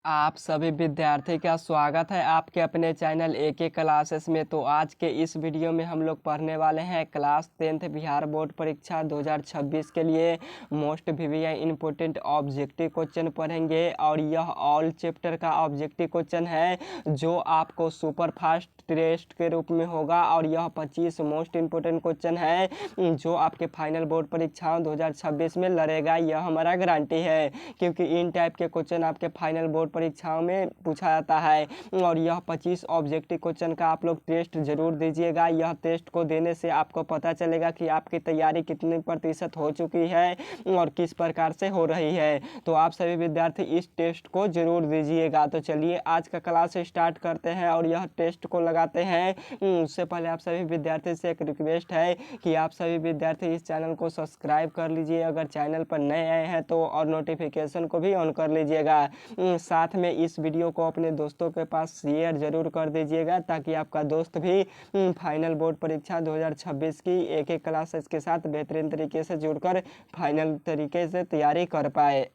आप सभी विद्यार्थी का स्वागत है आपके अपने चैनल एके क्लासेस में। तो आज के इस वीडियो में हम लोग पढ़ने वाले हैं क्लास 10th बिहार बोर्ड परीक्षा 2026 के लिए most VVI important objective question पढ़ेंगे। और यह ऑल चैप्टर का ऑब्जेक्टिव क्वेश्चन है जो आपको सुपर फास्ट टेस्ट के रूप में होगा। और यह 25 मोस्ट इम्पोर्टेंट क्वेश्चन है जो आपके फाइनल बोर्ड परीक्षाओं 2026 में लड़ेगा, यह हमारा गारंटी है, क्योंकि इन टाइप के क्वेश्चन आपके फाइनल बोर्ड परीक्षाओं में पूछा जाता है। और यह 25 ऑब्जेक्टिव क्वेश्चन का आप लोग टेस्ट जरूर दीजिएगा। यह टेस्ट को देने से आपको पता चलेगा कि आपकी तैयारी कितनी प्रतिशत हो चुकी है और किस प्रकार से हो रही है। तो आप सभी विद्यार्थी इस टेस्ट को जरूर दीजिएगा। तो चलिए आज का क्लास स्टार्ट करते हैं और यह टेस्ट को लगाते हैं। उससे पहले आप सभी विद्यार्थी से एक रिक्वेस्ट है कि आप सभी विद्यार्थी इस चैनल को सब्सक्राइब कर लीजिए अगर चैनल पर नए आए हैं तो, और नोटिफिकेशन को भी ऑन कर लीजिएगा। साथ में इस वीडियो को अपने दोस्तों के पास शेयर जरूर कर दीजिएगा ताकि आपका दोस्त भी फाइनल बोर्ड परीक्षा 2026 की एक एक क्लासेस के साथ बेहतरीन तरीके से जुड़कर फाइनल तरीके से तैयारी कर पाए।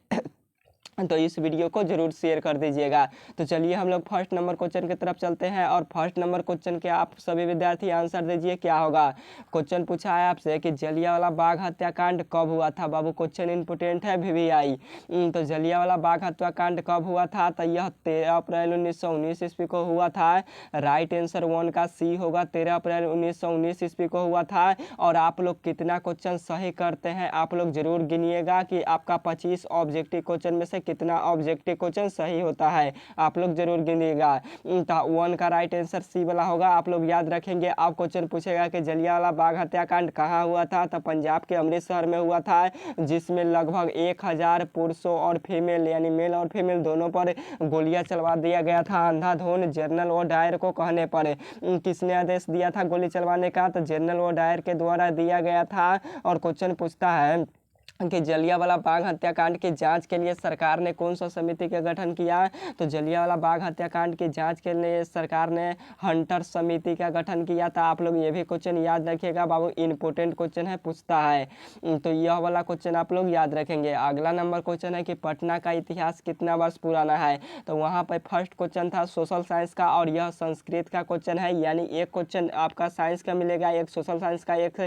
तो इस वीडियो को जरूर शेयर कर दीजिएगा। तो चलिए हम लोग फर्स्ट नंबर क्वेश्चन की तरफ चलते हैं और फर्स्ट नंबर क्वेश्चन के आप सभी विद्यार्थी आंसर दीजिए क्या होगा। क्वेश्चन पूछा है आपसे कि जलियांवाला बाग हत्याकांड कब हुआ था। बाबू क्वेश्चन इंपोर्टेंट है वीवीआई। तो जलियांवाला बाग हत्याकांड कब हुआ था, तो यह 13 अप्रैल 1919 ईस्वी को हुआ था। राइट आंसर 1 का सी होगा, 13 अप्रैल 1919 ईस्वी को हुआ था। और आप लोग कितना क्वेश्चन सही करते हैं आप लोग जरूर गिनिएगा कि आपका 25 ऑब्जेक्टिव क्वेश्चन में से कितना ऑब्जेक्टिव क्वेश्चन सही होता है, आप लोग जरूर गिनिएगा। तो 1 का राइट आंसर सी वाला होगा। आप लोग याद रखेंगे, आप क्वेश्चन पूछेगा कि जलियांवाला बाग हत्याकांड कहाँ हुआ था, तो पंजाब के अमृतसर में हुआ था, जिसमें लगभग 1000 पुरुषों और फीमेल यानी मेल और फीमेल दोनों पर गोलियां चलवा दिया गया था अंधाधुंध। जनरल ओ डायर को कहने पर किसने आदेश दिया था गोली चलवाने का, तो जनरल ओ डायर के द्वारा दिया गया था। और क्वेश्चन पूछता है कि जलियांवाला बाग हत्याकांड की जांच के लिए सरकार ने कौन सा समिति का गठन किया, तो जलियांवाला बाग हत्याकांड की जांच के लिए सरकार ने हंटर समिति का गठन किया था। आप लोग ये भी क्वेश्चन याद रखिएगा बाबू, इंपोर्टेंट क्वेश्चन है, पूछता है। तो यह वाला क्वेश्चन आप लोग याद रखेंगे। अगला नंबर क्वेश्चन है कि पटना का इतिहास कितना वर्ष पुराना है, तो वहाँ पर फर्स्ट क्वेश्चन था सोशल साइंस का और यह संस्कृत का क्वेश्चन है। यानी एक क्वेश्चन आपका साइंस का मिलेगा, एक सोशल साइंस का, एक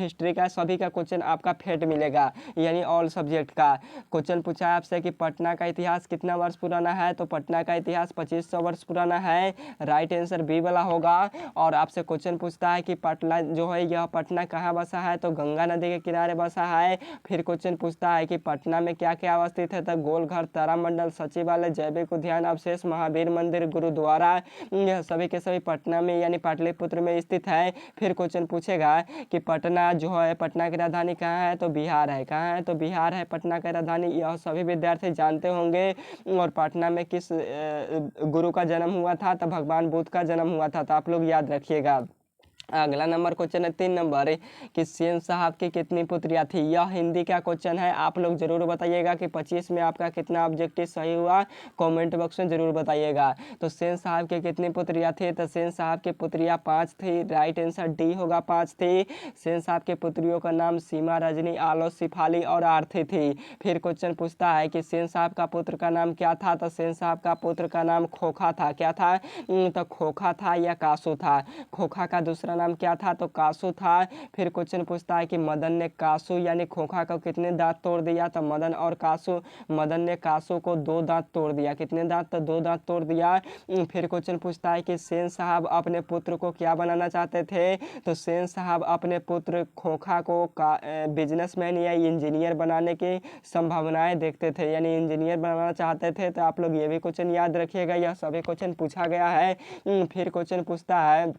हिस्ट्री का, सभी का क्वेश्चन आपका फेट मिलेगा यानी ऑल सब्जेक्ट का। क्वेश्चन पूछा है आपसे कि पटना का इतिहास कितना वर्ष पुराना है, तो पटना का इतिहास 2500 वर्ष पुराना है। राइट आंसर बी वाला होगा। और आपसे क्वेश्चन पूछता है कि पटना जो है यह पटना कहाँ बसा है, तो गंगा नदी के किनारे बसा है। फिर क्वेश्चन पूछता है कि पटना में क्या क्या अवस्थित है, तो गोलघर, तारामंडल, सचिवालय, जैविक उद्यान, अवशेष, महावीर मंदिर, गुरुद्वारा, यह सभी के सभी पटना में यानी पाटलिपुत्र में स्थित है। फिर क्वेश्चन पूछेगा कि पटना जो है, पटना की राजधानी कहाँ है, तो बिहार है। कहाँ है, तो बिहार है पटना की राजधानी, यह सभी विद्यार्थी जानते होंगे। और पटना में किस गुरु का जन्म हुआ था, तो भगवान बुद्ध का जन्म हुआ था, तो आप लोग याद रखिएगा। अगला नंबर क्वेश्चन है 3 नंबर कि सेन साहब की कितनी पुत्रियां थी। यह हिंदी का क्वेश्चन है, आप लोग जरूर बताइएगा कि 25 में आपका कितना ऑब्जेक्टिव सही हुआ, कमेंट बॉक्स में जरूर बताइएगा। तो सेन साहब की कितनी पुत्रियां थी, तो सेन साहब की पुत्रियां 5 थी। राइट आंसर डी होगा, 5 थी। सेन साहब के पुत्रियों का नाम सीमा, रजनी, आलो, सिफाली और आरती थी। फिर क्वेश्चन पूछता है कि सेन साहब का पुत्र का नाम क्या था, तो सेन साहब का पुत्र का नाम खोखा था। क्या था, तो खोखा था या कासू था। खोखा का दूसरा नाम क्या था, तो कासू था। फिर क्वेश्चन पूछता है कि मदन ने कासू यानी खोखा को कितने दांत तोड़ दिया, तो मदन ने कासू को 2 दांत तोड़ दिया। कितने दांत, तो 2 दांत तोड़ दिया। फिर क्वेश्चन पूछता है कि सेन साहब अपने पुत्र को क्या बनाना चाहते थे, तो सेन साहब अपने पुत्र खोखा को बिजनेसमैन या इंजीनियर बनाने की संभावनाएं देखते थे, यानी इंजीनियर बनाना चाहते थे। तो आप लोग ये भी क्वेश्चन याद रखिएगा, यह सभी क्वेश्चन पूछा गया है। फिर क्वेश्चन पूछता है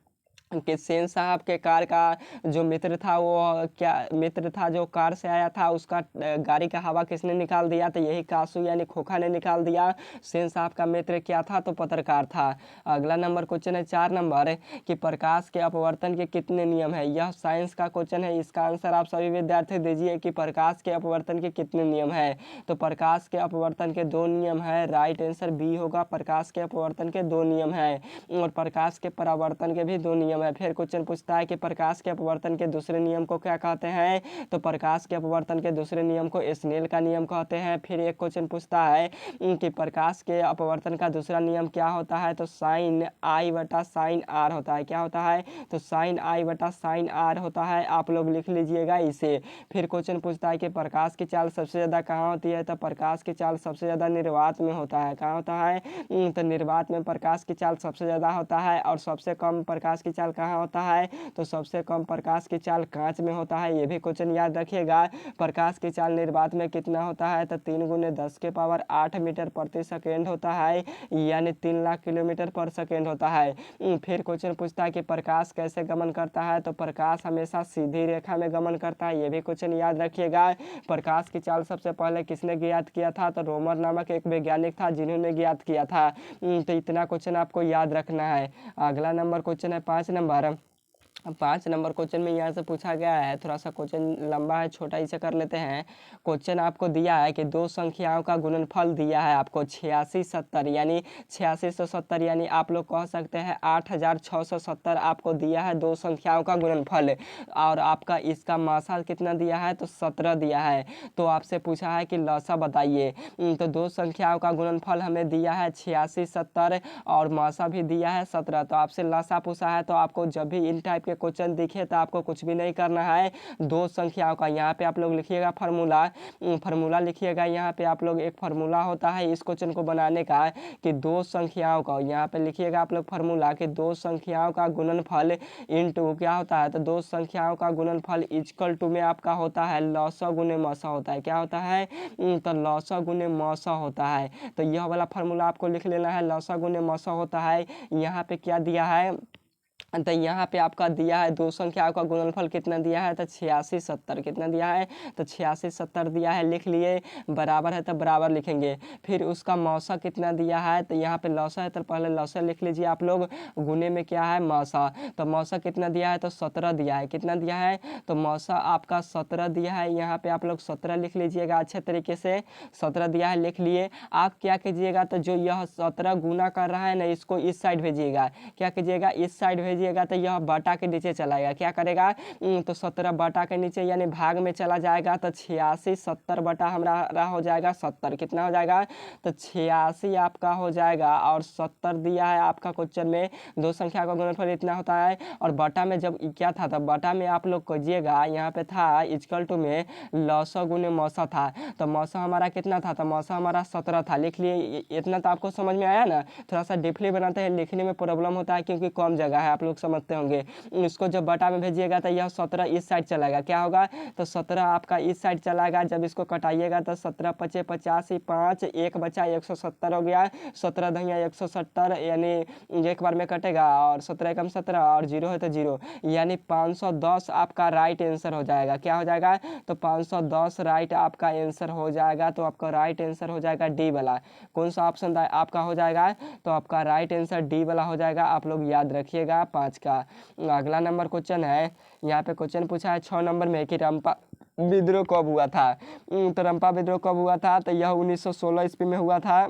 कि सेन साहब के कार का जो मित्र था वो क्या मित्र था जो कार से आया था, उसका गाड़ी का हवा किसने निकाल दिया, तो यही कासू यानी खोखा ने निकाल दिया। सेन साहब का मित्र क्या था, तो पत्रकार था। अगला नंबर क्वेश्चन है 4 नंबर कि प्रकाश के अपवर्तन के कितने नियम है। यह साइंस का क्वेश्चन है, इसका आंसर आप सभी विद्यार्थी दीजिए कि प्रकाश के अपवर्तन के कितने नियम है। तो प्रकाश के अपवर्तन के 2 नियम है। राइट आंसर बी होगा, प्रकाश के अपवर्तन के 2 नियम है। और प्रकाश के परावर्तन के भी 2 नियम नियम है। फिर क्वेश्चन पूछता है कि प्रकाश के अपवर्तन के दूसरे नियम को क्या कहते हैं, तो प्रकाश के अपवर्तन के दूसरे नियम को स्नेल का नियम कहते हैं। फिर एक क्वेश्चन पूछता है कि प्रकाश के अपवर्तन का दूसरा नियम क्या होता है, तो साइन आई बटा साइन आर होता है। क्या होता है, तो साइन आई बटा साइन आर होता है। आप लोग लिख लीजिएगा इसे। फिर क्वेश्चन पूछता है कि प्रकाश की चाल सबसे ज़्यादा कहाँ होती है, तो प्रकाश की चाल सबसे ज़्यादा निर्वात में होता है। कहाँ होता है, तो निर्वात में प्रकाश की चाल सबसे ज़्यादा होता है। और सबसे कम प्रकाश की चाल कहाँ होता है, तो सबसे कम प्रकाश की चाल कांच में होता है। ये भी क्वेश्चन याद रखिएगा। प्रकाश की चाल निर्वात में कितना होता है, तो 3 × 10⁸ मीटर प्रति सेकेंड होता है, यानी 3 लाख किलोमीटर पर सेकेंड होता है। फिर क्वेश्चन पूछता है कि प्रकाश कैसे गमन करता है, तो प्रकाश हमेशा सीधी रेखा में गमन करता है। ये भी क्वेश्चन याद रखिएगा। प्रकाश की चाल सबसे पहले किसने ज्ञात किया था, तो रोमर नामक एक वैज्ञानिक था जिन्होंने ज्ञात किया था। तो इतना क्वेश्चन आपको याद रखना है। अगला नंबर क्वेश्चन है 5 नंबर। 5 नंबर क्वेश्चन में यहाँ से पूछा गया है, थोड़ा सा क्वेश्चन लंबा है, छोटा इसे कर लेते हैं। क्वेश्चन आपको दिया है कि दो संख्याओं का गुणनफल दिया है आपको 8670, यानी 8670, यानी आप लोग कह सकते हैं 8670 आपको दिया है दो संख्याओं का गुणनफल। और आपका इसका मासा कितना दिया है, तो 17 दिया है। तो आपसे पूछा है कि लसा बताइए। तो दो संख्याओं का गुणनफल हमें दिया है 8670 और मासा भी दिया है 17। तो आपसे लसा पूछा है, तो आपको जब भी इन टाइप के क्वेश्चन दिखे तो आपको कुछ भी नहीं करना है। दो संख्याओं का यहाँ पे आप लोग लिखिएगा फार्मूला लिखिएगा। यहाँ पे आप लोग एक फार्मूला होता है इस क्वेश्चन को बनाने का, कि दो संख्याओं का, यहाँ पे लिखिएगा आप लोग फार्मूला कि दो संख्याओं का गुणनफल इनटू क्या होता है, तो दो संख्याओं का गुणनफल इक्वल टू में आपका होता है लसा गुने मसा होता है। क्या होता है, तो लसा गुने मसा होता है। तो यह वाला फार्मूला आपको लिख लेना है, लसा गुने मसा होता है। यहाँ पे क्या दिया है, तो यहाँ पे आपका दिया है दो संख्याओं का गुणनफल कितना दिया है, तो 8670 कितना दिया है, तो 8670 दिया है, लिख लिए। बराबर है तो बराबर लिखेंगे। फिर उसका मौसा कितना दिया है, तो यहाँ पे लौसा है तो पहले लौसा लिख लीजिए आप लोग, गुने में क्या है मौसा। तो मौसा कितना दिया है, तो 17 दिया है। कितना दिया है, तो मौसा आपका 17 दिया है। यहाँ पे आप लोग 17 लिख लीजिएगा अच्छे तरीके से। 17 दिया है, लिख लिए। आप क्या कीजिएगा, तो जो यह 17 गुना कर रहा है ना, इसको इस साइड भेजिएगा। क्या कीजिएगा, इस साइड भेजिएगा, तो यह बटा के नीचे चला जाएगा। क्या करेगा, तो 17 बटा के नीचे यानी भाग में चला जाएगा, तो 8670 बटा हमारा हो जाएगा 70। कितना हो जाएगा, तो 86 आपका हो जाएगा। और 70 दिया है आपका क्वेश्चन में, दो संख्या का गुणनफल इतना होता है। और बटा में जब क्या था, तो बटा में आप लोग कीजिएगा, यहाँ पे था इक्वल टू में लसा गुने मौसा था। तो मौसा हमारा कितना था, तो मौसा हमारा 17 था। लिख लिए। इतना तो आपको समझ में आया ना। थोड़ा सा डीपली बनाते हैं, लिखने में प्रॉब्लम होता है क्योंकि कम जगह है, आप लोग समझते होंगे। इसको जब बटा में भेजिएगा तो यह 17 इस साइड चलाएगा। क्या होगा, तो 17 आपका इस साइड चलाएगा। जब इसको कटाइएगा तो 17 पचे 85, 5 एक बचा 170 हो गया। 17 दहिया 170, यानी एक बार में कटेगा। और 17 एकम 17 और 0 है तो 0, यानी 510 आपका राइट आंसर हो जाएगा। क्या हो जाएगा, तो 510 राइट आपका आंसर हो जाएगा। तो आपका राइट आंसर हो जाएगा डी वाला। कौन सा ऑप्शन आपका हो जाएगा, तो आपका राइट आंसर डी वाला हो जाएगा। आप लोग याद रखिएगा 5 का। अगला नंबर क्वेश्चन है, यहाँ पे क्वेश्चन पूछा है 6 नंबर में कि रंपा विद्रोह कब हुआ था। तो रंपा विद्रोह कब हुआ था, तो यह 1916 ईस्वी में हुआ था।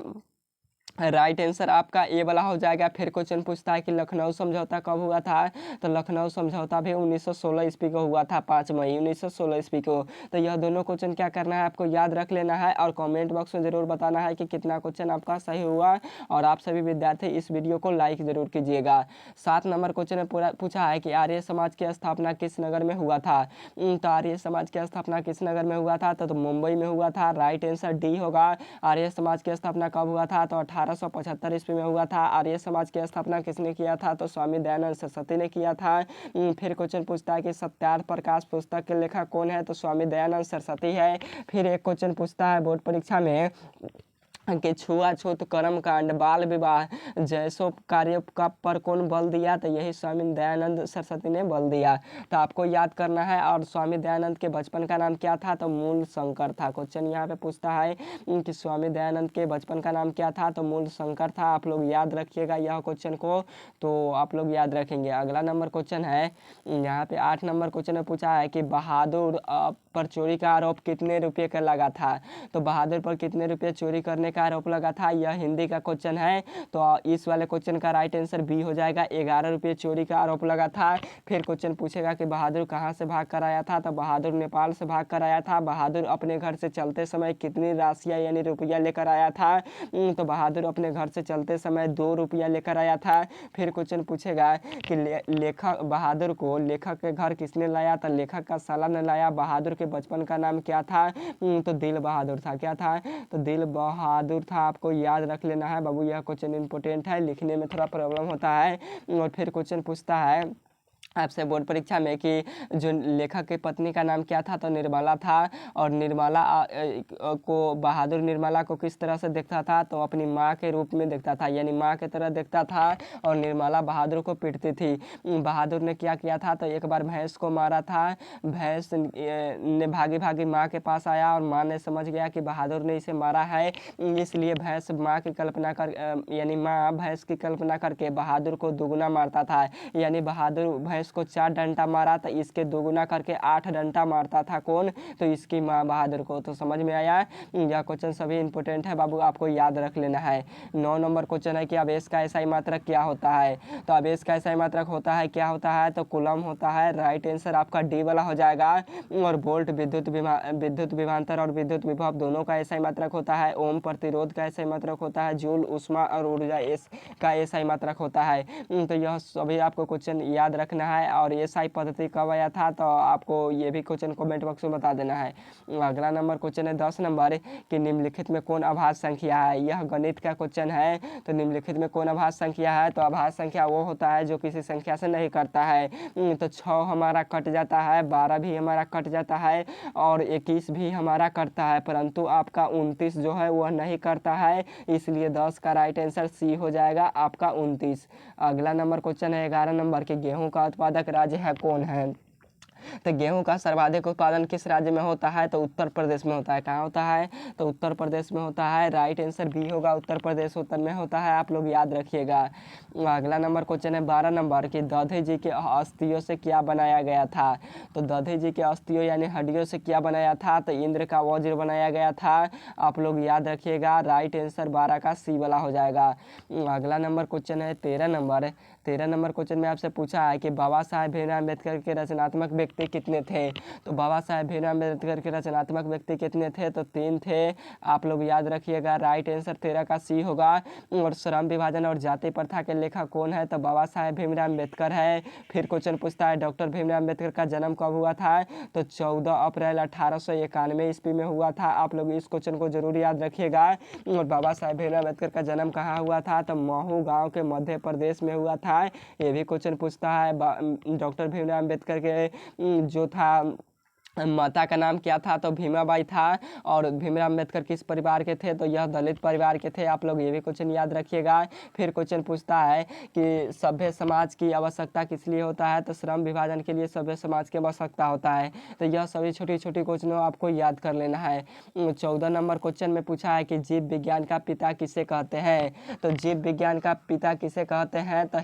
राइट आंसर आपका ए वाला हो जाएगा। फिर क्वेश्चन पूछता है कि लखनऊ समझौता कब हुआ था, तो लखनऊ समझौता भी 1916 ईस्वी को हुआ था, 5 मई 1916 ईस्वी को। तो यह दोनों क्वेश्चन क्या करना है, आपको याद रख लेना है और कमेंट बॉक्स में ज़रूर बताना है कि कितना क्वेश्चन आपका सही हुआ। और आप सभी विद्यार्थी इस वीडियो को लाइक ज़रूर कीजिएगा। 7 नंबर क्वेश्चन में पूछा है कि आर्य समाज की स्थापना किस नगर में हुआ था। तो आर्य समाज की स्थापना किस नगर में हुआ था, तो मुंबई में हुआ था। राइट आंसर डी होगा। आर्य समाज की स्थापना कब हुआ था, तो 1875 ईस्वी में हुआ था। आर्य समाज की स्थापना किसने किया था, तो स्वामी दयानंद सरस्वती ने किया था। फिर क्वेश्चन पूछता है कि सत्यार्थ प्रकाश पुस्तक के लेखक कौन है, तो स्वामी दयानंद सरस्वती है। फिर एक क्वेश्चन पूछता है बोर्ड परीक्षा में कि छुआछूत कर्म कांड बाल विवाह जैसो कार्य का पर कौन बल दिया, तो यही स्वामी दयानंद सरस्वती ने बल दिया। तो आपको याद करना है। और स्वामी दयानंद के बचपन का नाम क्या था, तो मूल शंकर था। क्वेश्चन यहाँ पे पूछता है कि स्वामी दयानंद के बचपन का नाम क्या था, तो मूल शंकर था। आप लोग याद रखिएगा यह क्वेश्चन को, तो आप लोग याद रखेंगे। अगला नंबर क्वेश्चन है, यहाँ पे 8 नंबर क्वेश्चन में पूछा है कि बहादुर पर चोरी का आरोप कितने रुपये का लगा था। तो बहादुर पर कितने रुपये चोरी करने का आरोप लगा था, यह हिंदी का क्वेश्चन है। तो इस वाले क्वेश्चन का राइट आंसर बी हो जाएगा। 11 रुपये चोरी का आरोप लगा था। फिर क्वेश्चन पूछेगा कि बहादुर कहाँ से भाग कर आया था, तो बहादुर नेपाल से भाग कर आया था। बहादुर अपने घर से चलते समय कितनी राशियाँ यानी रुपया लेकर आया था, तो बहादुर अपने घर से चलते समय 2 रुपया लेकर आया था। फिर क्वेश्चन पूछेगा कि लेखक बहादुर को लेखक के घर किसने लाया, तो लेखक का साला ने लाया। बहादुर के बचपन का नाम क्या था, तो दिल बहादुर था। क्या था, तो दिल बहादुर था। आपको याद रख लेना है बाबू, यह क्वेश्चन इंपॉर्टेंट है, लिखने में थोड़ा प्रॉब्लम होता है। और फिर क्वेश्चन पूछता है आपसे बोर्ड परीक्षा में कि जो लेखक की पत्नी का नाम क्या था, तो निर्मला था। और निर्मला को बहादुर निर्मला को किस तरह से देखता था, तो अपनी माँ के रूप में देखता था, यानी माँ की तरह देखता था। और निर्मला बहादुर को पीटती थी। बहादुर ने क्या किया था, तो एक बार भैंस को मारा था। भैंस ने भागी भागी माँ के पास आया और माँ ने समझ गया कि बहादुर ने इसे मारा है, इसलिए भैंस माँ की कल्पना कर यानी माँ भैंस की कल्पना करके बहादुर को दुगुना मारता था। यानी बहादुर भैंस को 4 डंडा मारा, तो इसके दोगुना करके 8 डंडा मारता था। कौन, तो इसकी माँ बहादुर को। तो समझ में आया। यह क्वेश्चन सभी इंपॉर्टेंट है बाबू, आपको याद रख लेना है। 9 नंबर क्वेश्चन है कि आवेश का एसआई मात्रक क्या होता है, तो आवेश का एसआई मात्रक होता है, क्या होता है, तो कूलम होता है। राइट आंसर आपका डी वाला हो जाएगा। और वोल्ट विद्युत विभवांतर और विद्युत विभव दोनों का एसआई मात्रक होता है। ओम प्रतिरोध का एसआई मात्रक होता है। जूल ऊष्मा और ऊर्जा का एसआई मात्रक होता है। तो यह सभी आपको क्वेश्चन याद रखना है। और एसआई पद्धति कब आया था, तो आपको ये भी क्वेश्चन कमेंट बॉक्स में बता देना है। अगला नंबर क्वेश्चन है 10 नंबर कि निम्नलिखित में कौन अभाज्य संख्या है। यह गणित का क्वेश्चन है। तो निम्नलिखित में कौन अभाज्य संख्या है, तो अभाज्य संख्या वो होता है जो किसी संख्या से नहीं कटता है। तो 6 हमारा कट जाता है, 12 भी हमारा कट जाता है और 21 भी हमारा कटता है, परंतु आपका 29 जो है वह नहीं करता है, इसलिए 10 का राइट आंसर सी हो जाएगा आपका 29। अगला नंबर क्वेश्चन है 11 नंबर के गेहूं का उत्पादक राज्य है कौन है। तो गेहूं का सर्वाधिक उत्पादन किस राज्य में होता है, तो उत्तर प्रदेश में होता है। कहाँ होता है, तो उत्तर प्रदेश में होता है। राइट आंसर बी होगा, उत्तर प्रदेश उत्तर में होता है, आप लोग याद रखिएगा। अगला नंबर क्वेश्चन है 12 नंबर कि दधे जी के अस्थियों से क्या बनाया गया था। तो दधे जी के अस्थियों यानी हड्डियों से क्या बनाया था, तो इंद्र का वज्र बनाया गया था, आप लोग याद रखिएगा। राइट आंसर 12 का सी वाला हो जाएगा। अगला नंबर क्वेश्चन है 13 नंबर क्वेश्चन में आपसे पूछा है कि बाबा साहेब भीमराव अम्बेडकर के रचनात्मक व्यक्ति कितने थे। तो बाबा साहेब भीमराव अम्बेडकर के रचनात्मक व्यक्ति कितने थे, तो 3 थे, आप लोग याद रखिएगा। राइट आंसर 13 का सी होगा। और श्रम विभाजन और जाति प्रथा के लेखक कौन है, तो बाबा साहेब भीमराव अम्बेडकर है। फिर क्वेश्चन पूछता है डॉक्टर भीमराव अम्बेडकर का जन्म कब हुआ था, तो 14 अप्रैल 1891 ईस्वी में हुआ था, आप लोग इस क्वेश्चन को जरूर याद रखिएगा। और बाबा साहेब भीमराव अम्बेडकर का जन्म कहाँ हुआ था, तो महू गाँव के मध्य प्रदेश में हुआ था। ये भी क्वेश्चन पूछता है डॉक्टर भीमराव अम्बेडकर के जो था माता का नाम क्या था, तो भीमाबाई था। और भीमराव अम्बेडकर किस परिवार के थे, तो यह दलित परिवार के थे, आप लोग ये भी क्वेश्चन याद रखिएगा। फिर क्वेश्चन पूछता है कि सभ्य समाज की आवश्यकता किस लिए होता है, तो श्रम विभाजन के लिए सभ्य समाज की आवश्यकता होता है। तो यह सभी छोटी छोटी क्वेश्चनों आपको याद कर लेना है। 14 नंबर क्वेश्चन में पूछा है कि जीव विज्ञान का पिता किसे कहते हैं। तो जीव विज्ञान का पिता किसे कहते हैं, तो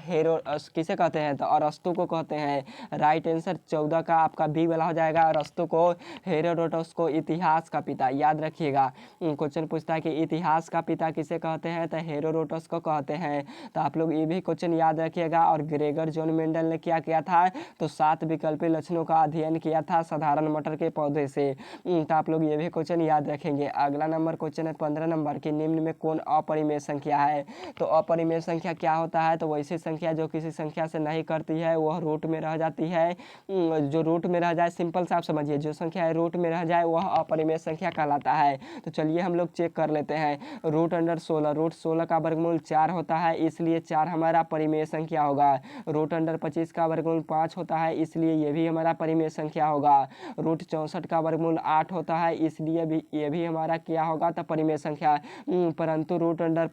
किसे कहते हैं, तो अरस्तु को कहते हैं। राइट आंसर 14 का आपका बी वाला हो जाएगा। अरस्तु को, हेरोडोटस को इतिहास का पिता याद रखिएगा। क्वेश्चन पूछता है कि इतिहास का पिता किसे कहते हैं, तो हेरोडोटस को कहते हैं। तो आप लोग ये भी क्वेश्चन याद रखिएगा। और ग्रेगर जॉन मेंडल ने क्या किया था, तो 7 विकल्पीय लक्षणों का अध्ययन किया था साधारण मटर के पौधे से। तो आप लोग ये भी क्वेश्चन याद रखेंगे। अगला नंबर क्वेश्चन है 15 नंबर की निम्न में कौन अपरिमेय संख्या है। तो अपरिमेय संख्या क्या होता है, तो वैसी संख्या जो किसी संख्या से नहीं करती है, वह रूट में रह जाती है। जो रूट में रह जाए, सिंपल सा आप समझिए, जो संख्या है रूट में रह जाए वह अपरिमेय संख्या कहलाता है। तो चलिए हम लोग चेक कर लेते हैं। रूट अंडर 16, रूट 16 का वर्गमूल 4 होता है, इसलिए 4 हमारा परिमेय संख्या होगा। रूट अंडर 25 का वर्गमूल 5 होता है, इसलिए ये भी हमारा परिमेय संख्या होगा। रूट 64 का वर्गमूल 8 होता है, इसलिए भी ये भी हमारा क्या होगा, तो परिमेय संख्या। परंतु रूट अंडर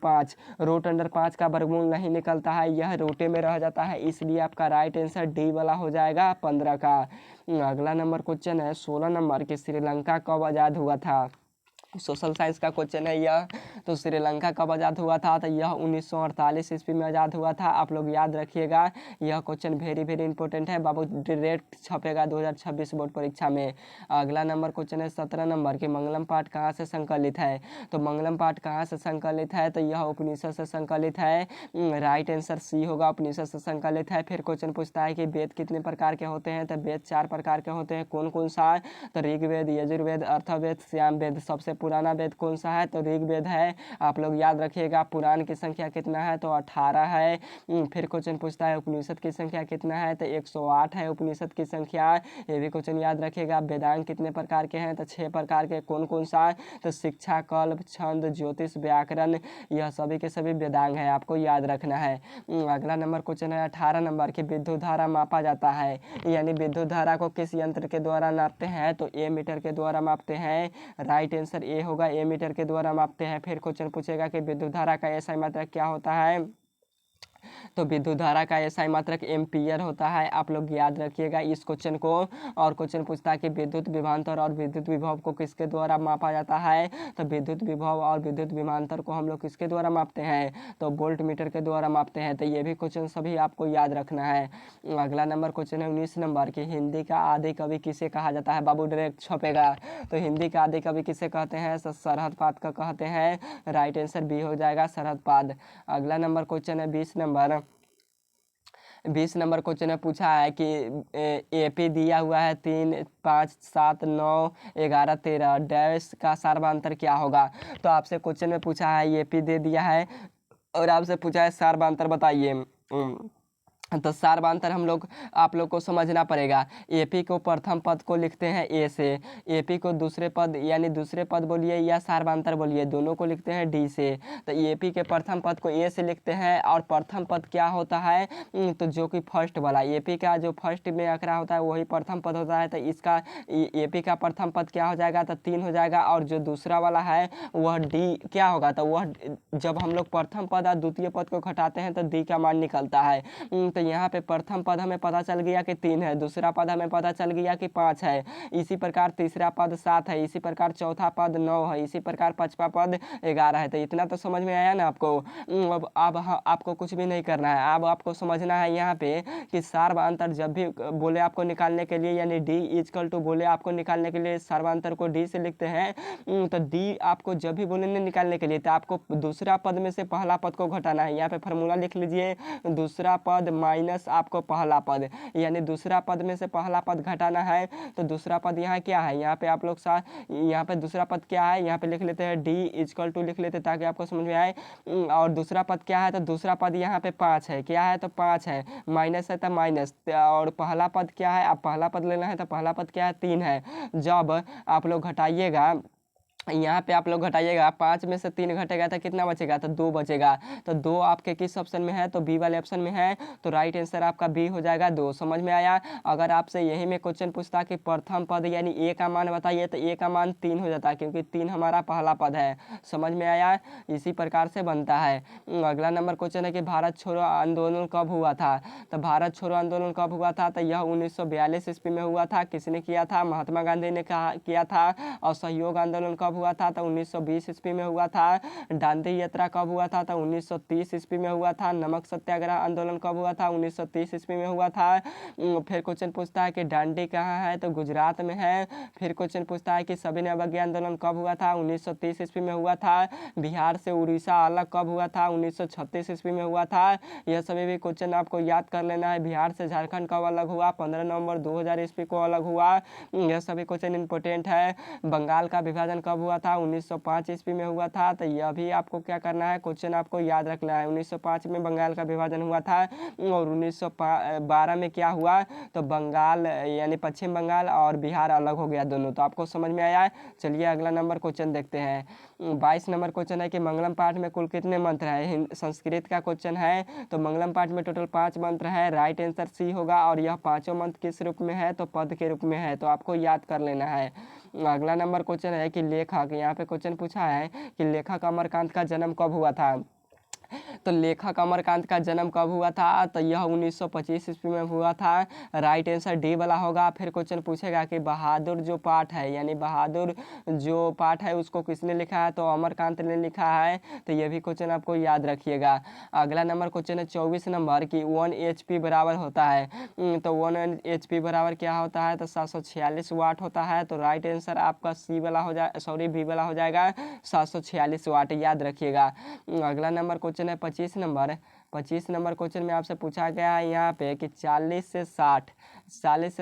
5 का वर्गमूल नहीं निकलता है, यह रूटे में रह जाता है, इसलिए आपका राइट आंसर डी वाला हो जाएगा 15 का। अगला नंबर क्वेश्चन है 16 नंबर कि श्रीलंका कब आज़ाद हुआ था। सोशल साइंस का क्वेश्चन है यह। तो श्रीलंका कब आज़ाद हुआ था? तो यह 1948 ईस्वी में आज़ाद हुआ था। आप लोग याद रखिएगा, यह क्वेश्चन वेरी इंपॉर्टेंट है बाबू, डायरेक्ट छपेगा 2026 बोर्ड परीक्षा में। अगला नंबर क्वेश्चन है 17 नंबर के, मंगलम पाठ कहाँ से संकलित है? तो मंगलम पाठ कहाँ से संकलित है? तो यह उपनिषद से संकलित है। राइट आंसर सी होगा, उपनिषद से संकलित है। फिर क्वेश्चन पूछता है कि वेद कितने प्रकार के होते हैं? तो वेद 4 प्रकार के होते हैं। कौन कौन सा? तो ऋग्वेद, यजुर्वेद, अथर्ववेद, सामवेद। सबसे पुराना वेद कौन सा है? तो ऋग्वेद है। आप लोग याद रखिएगा। पुराण की संख्या कितना है? तो 18 है। फिर क्वेश्चन पूछता है उपनिषद की संख्या कितना है? तो 108 है उपनिषद की संख्या। ये भी क्वेश्चन याद रखिएगा। वेदांग कितने प्रकार के हैं? तो 6 प्रकार के। कौन कौन सा? तो शिक्षा, कल्प, छंद, ज्योतिष, व्याकरण, यह सभी के सभी वेदांग है, आपको याद रखना है। अगला नंबर क्वेश्चन है 18 नंबर की, विद्युत धारा मापा जाता है, यानी विद्युत धारा को किस यंत्र के द्वारा नापते हैं? तो ए मीटर के द्वारा मापते हैं। राइट आंसर ए होगा, ए मीटर के द्वारा मापते हैं। फिर क्वेश्चन पूछेगा कि विद्युत धारा का एसआई मात्रक क्या होता है? तो विद्युत धारा का एसआई मात्रक एम्पियर होता है। आप लोग याद रखिएगा इस क्वेश्चन को। और क्वेश्चन पूछता है कि विद्युत विभवांतर और विद्युत विभव को किसके द्वारा मापा जाता है? तो विद्युत विभव और विद्युत विभवांतर को हम लोग किसके द्वारा मापते हैं? तो वोल्ट मीटर के द्वारा मापते हैं। तो ये भी क्वेश्चन सभी आपको याद रखना है। अगला नंबर क्वेश्चन है 19 नंबर की, हिंदी का आदि कवि किसे कहा जाता है? बाबू डायरेक्ट छपेगा। तो हिंदी का आदि कवि किसे कहते हैं? सरहद पाद का कहते हैं। राइट आंसर बी हो जाएगा, सरहद पाद। अगला नंबर क्वेश्चन है 20 नंबर क्वेश्चन में पूछा है कि एपी दिया हुआ है 3, 5, 7, 9, 11, 13, डैश का सार्वधातुक क्या होगा? तो आपसे क्वेश्चन में पूछा है, एपी दे दिया है और आपसे पूछा है सार्वधातुक बताइए। तो सार्वधातुक हम लोग आप लोग को समझना पड़ेगा। एपी को प्रथम पद को लिखते हैं ए से, एपी को दूसरे पद यानी दूसरे पद बोलिए या सार्वधातुक बोलिए, दोनों को लिखते हैं डी से। तो एपी के प्रथम पद को ए से लिखते हैं। और प्रथम पद क्या होता है? तो जो कि फर्स्ट वाला, एपी का जो फर्स्ट में अखरा होता है वही प्रथम पद होता है। तो इसका एपी का प्रथम पद क्या हो जाएगा? तो 3 हो जाएगा। और जो दूसरा वाला है वह डी क्या होगा? तो वह जब हम लोग प्रथम पद और द्वितीय पद को घटाते हैं तो डी का मान निकलता है। तो यहाँ पे प्रथम पद हमें पता चल गया कि 3 है, दूसरा पद हमें पता चल गया कि 5 है, इसी प्रकार तीसरा पद 7 है, इसी प्रकार चौथा पद 9 है, इसी प्रकार पांचवा पद 11 है। तो इतना तो समझ में आया ना आपको। अब आपको कुछ भी नहीं करना है। अब आपको समझना है यहाँ पे कि सार्वधातुक जब भी बोले आपको निकालने के लिए, यानी डी इक्वल टू बोले आपको निकालने के लिए सार्वधातुक को डी से लिखते हैं। तो डी आपको जब भी बोले निकालने के लिए तो आपको दूसरा पद में से पहला पद को घटाना है। यहाँ पे फार्मूला लिख लीजिए, दूसरा पद माइनस आपको पहला पद, यानी दूसरा पद में से पहला पद घटाना है। तो दूसरा पद यहाँ क्या है? यहाँ पे आप लोग यहाँ पे दूसरा पद क्या है? यहाँ पे लिख लेते हैं डी इक्वल टू लिख लेते ताकि आपको समझ में आए। और दूसरा पद क्या है? तो दूसरा पद यहाँ पे 5 है। क्या है? तो 5 है। माइनस है तो माइनस। और पहला पद क्या है? आप पहला पद लेना है तो पहला पद क्या है? 3 है। जब आप लोग घटाइएगा, यहाँ पे आप लोग घटाइएगा, 5 में से 3 घटेगा तो कितना बचेगा? तो 2 बचेगा। तो 2 आपके किस ऑप्शन में है? तो बी वाले ऑप्शन में है। तो राइट आंसर आपका बी हो जाएगा 2। समझ में आया? अगर आपसे यही में क्वेश्चन पूछता कि प्रथम पद यानी ए का मान बताइए तो ए का मान 3 हो जाता है, क्योंकि 3 हमारा पहला पद है। समझ में आया? इसी प्रकार से बनता है। अगला नंबर क्वेश्चन है कि भारत छोड़ो आंदोलन कब हुआ था? तो भारत छोड़ो आंदोलन कब हुआ था? तो यह 1942 ईस्वी में हुआ था। किसने किया था? महात्मा गांधी ने किया था। और सहयोग आंदोलन कब हुआ था? तो 1920 ईस्वी में हुआ था। दांडी यात्रा कब हुआ था? तो 1930 ईस्वी में हुआ था। नमक सत्याग्रह आंदोलन कब हुआ था? 1930 ईस्वी में हुआ था। फिर क्वेश्चन पूछता है कि दांडी कहाँ है? तो गुजरात में है। फिर क्वेश्चन पूछता है कि सविनय अवज्ञा आंदोलन कब हुआ था? 1930 ईस्वी में हुआ था। बिहार से उड़ीसा अलग कब हुआ था? 1936 ईस्वी में हुआ था। यह सभी भी क्वेश्चन आपको याद कर लेना है। बिहार से झारखंड कब अलग हुआ? 15 नवंबर 2000 ईस्वी को अलग हुआ। यह सभी क्वेश्चन इंपॉर्टेंट है। बंगाल का विभाजन कब हुआ था? 1905 ईस्वी में हुआ था। तो यह भी आपको क्या करना है, क्वेश्चन आपको याद रखना है। 1905 में बंगाल का विभाजन हुआ था। और 1912 में क्या हुआ? तो बंगाल यानी पश्चिम बंगाल और बिहार अलग हो गया दोनों। तो आपको समझ में आया है? चलिए अगला नंबर क्वेश्चन देखते हैं। 22 नंबर क्वेश्चन है कि मंगलम पाठ में कुल कितने मंत्र है? संस्कृत का क्वेश्चन है। तो मंगलम पाठ में टोटल 5 मंत्र है। राइट आंसर सी होगा। और यह पांचों मंत्र किस रूप में है? तो पद के रूप में है। तो आपको याद कर लेना है। अगला नंबर क्वेश्चन है कि लेखक, यहाँ पे क्वेश्चन पूछा है कि लेखक अमरकांत का जन्म कब हुआ था? तो लेखक अमरकांत का जन्म कब हुआ था? तो यह 1925 ईस्वी में हुआ था। राइट आंसर डी वाला होगा। फिर क्वेश्चन पूछेगा कि बहादुर जो पाठ है, यानी बहादुर जो पाठ है उसको किसने लिखा है? तो अमरकांत ने लिखा है। तो ये भी क्वेश्चन आपको याद रखिएगा। अगला नंबर क्वेश्चन है 24 नंबर की 1 HP बराबर होता है। तो 1 HP बराबर क्या होता है? तो 746 वाट होता है। तो राइट आंसर आपका सी वाला हो जाए, सॉरी बी वाला हो जाएगा, 746 वाट, याद रखिएगा। अगला नंबर क्वेश्चन है 25 नंबर क्वेश्चन में आपसे पूछा गया है यहाँ पे कि 40 से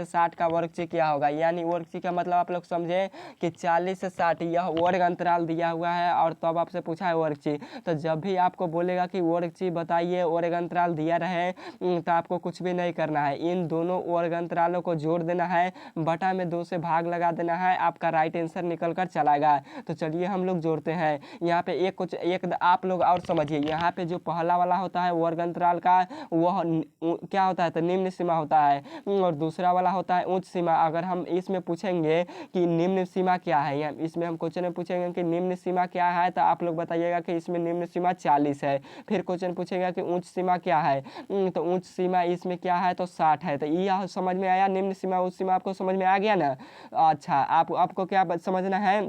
60 का वर्गची क्या होगा? यानी वर्गची का मतलब आप लोग समझे कि 40 से 60 यह वर्ग अंतराल दिया हुआ है और तब आपसे पूछा है वर्गची। तो जब भी आपको बोलेगा कि वर्गची बताइए, वर्ग अंतराल दिया रहे, तो आपको कुछ भी नहीं करना है, इन दोनों वर्ग अंतरालों को जोड़ देना है, बटा में 2 से भाग लगा देना है, आपका राइट आंसर निकल कर चलाएगा। तो चलिए हम लोग जोड़ते हैं। यहाँ पे एक आप लोग और समझिए, यहाँ पे जो पहला वाला होता है वर्ग अंतराल का, वह क्या होता है? तो निम्न सीमा होता है, और दूसरा वाला होता है उच्च सीमा। अगर हम इसमें पूछेंगे कि निम्न सीमा क्या है, या इसमें हम क्वेश्चन में पूछेंगे कि निम्न सीमा क्या है, तो आप लोग बताइएगा कि इसमें निम्न सीमा 40 है। फिर क्वेश्चन पूछेगा कि उच्च सीमा क्या है, तो उच्च सीमा इसमें क्या है? तो 60 है। तो यह समझ में आया, निम्न सीमा उच्च सीमा आपको समझ में आ गया ना? अच्छा, आपको क्या समझना है?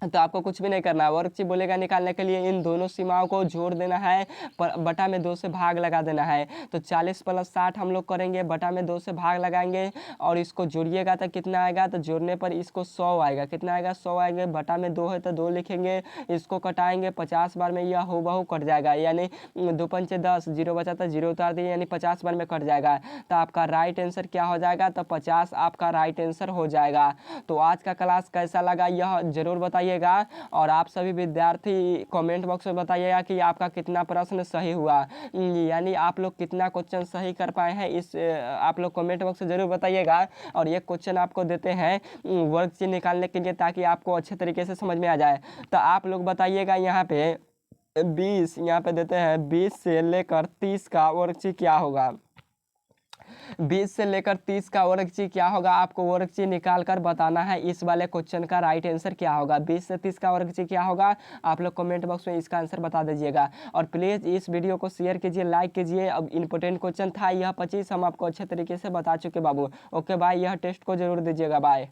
तो आपको कुछ भी नहीं करना है, वर्गची बोलेगा निकालने के लिए इन दोनों सीमाओं को जोड़ देना है, बटा में 2 से भाग लगा देना है। तो 40 + 60 हम लोग करेंगे, बटा में 2 से भाग लगाएंगे और इसको जोड़िएगा तो कितना आएगा? तो जोड़ने पर इसको 100 आएगा। कितना आएगा? 100 आएगा। बटा में 2 है तो 2 लिखेंगे, इसको कटाएंगे 50 बार में, यह हूबहू कट जाएगा, यानी 2 पंचे 10, 0 बचा तो 0 उतार दिए, यानी 50 बार में कट जाएगा। तो आपका राइट आंसर क्या हो जाएगा? तो 50 आपका राइट आंसर हो जाएगा। तो आज का क्लास कैसा लगा यह जरूर बताइएगा, और आप सभी विद्यार्थी कमेंट बॉक्स में बताइएगा कि आपका कितना प्रश्न सही हुआ, यानी आप लोग कितना क्वेश्चन सही कर पाए हैं, इस आप लोग कमेंट बॉक्स में जरूर बताइएगा। और ये क्वेश्चन आपको देते हैं वर्गची निकालने के लिए, ताकि आपको अच्छे तरीके से समझ में आ जाए। तो आप लोग बताइएगा यहाँ पे 20, यहाँ पे देते हैं 20 से लेकर 30 का वर्गची क्या होगा? 20 से लेकर 30 का वर्गची क्या होगा? आपको वर्गची निकाल कर बताना है। इस वाले क्वेश्चन का राइट आंसर क्या होगा? 20 से 30 का वर्गची क्या होगा? आप लोग कमेंट बॉक्स में इसका आंसर बता दीजिएगा। और प्लीज़ इस वीडियो को शेयर कीजिए, लाइक कीजिए। अब इंपॉर्टेंट क्वेश्चन था यह 25, हम आपको अच्छे तरीके से बता चुके बाबू। ओके बाय, यह टेस्ट को जरूर दीजिएगा, बाय।